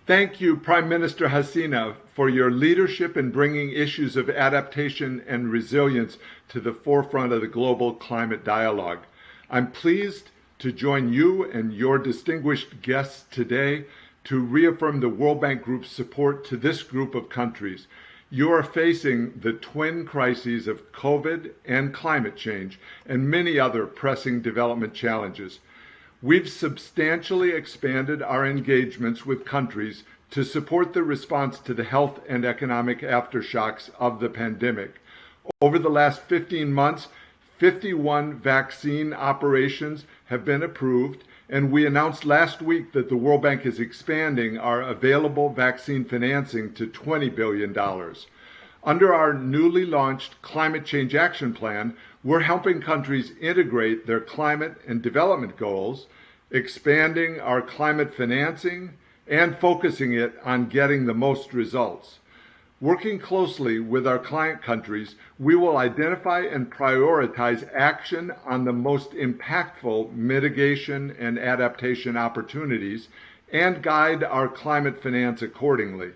Thank you, Prime Minister Hasina, for your leadership in bringing issues of adaptation and resilience to the forefront of the global climate dialogue. I'm pleased to join you and your distinguished guests today to reaffirm the World Bank Group's support to this group of countries. You are facing the twin crises of COVID and climate change and many other pressing development challenges. We've substantially expanded our engagements with countries to support the response to the health and economic aftershocks of the pandemic. Over the last 15 months, 51 vaccine operations have been approved, and we announced last week that the World Bank is expanding our available vaccine financing to $20 billion. Under our newly launched Climate Change Action Plan, we're helping countries integrate their climate and development goals, expanding our climate financing, and focusing it on getting the most results. Working closely with our client countries, we will identify and prioritize action on the most impactful mitigation and adaptation opportunities and guide our climate finance accordingly.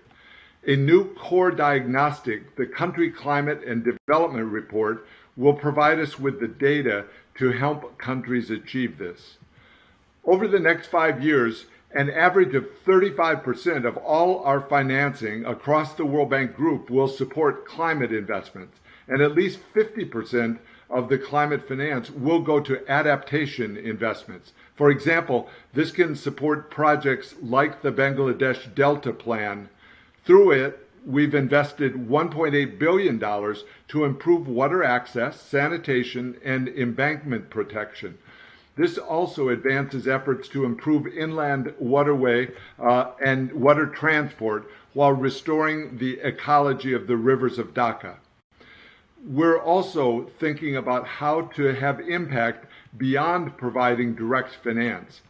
A new core diagnostic, the Country Climate and Development Report, will provide us with the data to help countries achieve this. Over the next 5 years, an average of 35% of all our financing across the World Bank Group will support climate investments, and at least 50% of the climate finance will go to adaptation investments. For example, this can support projects like the Bangladesh Delta Plan. Through it, we've invested $1.8 billion to improve water access, sanitation, and embankment protection. This also advances efforts to improve inland waterway and water transport while restoring the ecology of the rivers of Dhaka. We're also thinking about how to have impact beyond providing direct finance.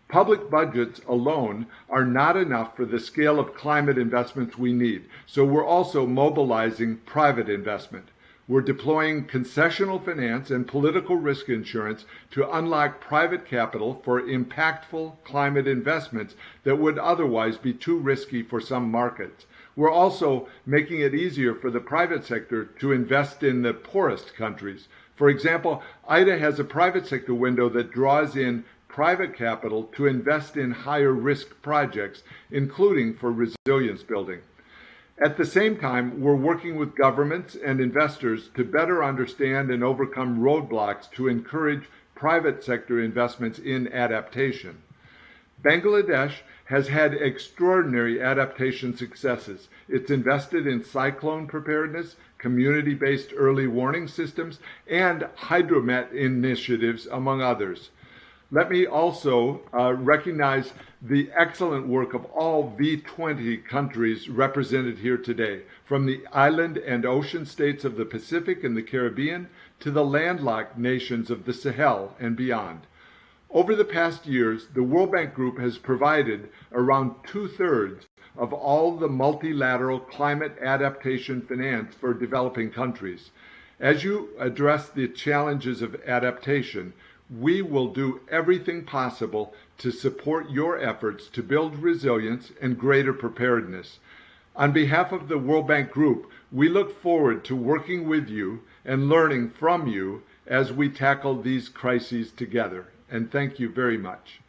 Public budgets alone are not enough for the scale of climate investments we need, so we're also mobilizing private investment. We're deploying concessional finance and political risk insurance to unlock private capital for impactful climate investments that would otherwise be too risky for some markets. We're also making it easier for the private sector to invest in the poorest countries. For example, IDA has a private sector window that draws in private capital to invest in higher risk projects, including for resilience building. At the same time, we're working with governments and investors to better understand and overcome roadblocks to encourage private sector investments in adaptation. Bangladesh has had extraordinary adaptation successes. It's invested in cyclone preparedness, community-based early warning systems, and hydromet initiatives, among others. Let me also recognize the excellent work of all V20 countries represented here today, from the island and ocean states of the Pacific and the Caribbean to the landlocked nations of the Sahel and beyond. Over the past years, the World Bank Group has provided around 2/3 of all the multilateral climate adaptation finance for developing countries. As you address the challenges of adaptation, we will do everything possible to support your efforts to build resilience and greater preparedness. On behalf of the World Bank Group, we look forward to working with you and learning from you as we tackle these crises together. And thank you very much.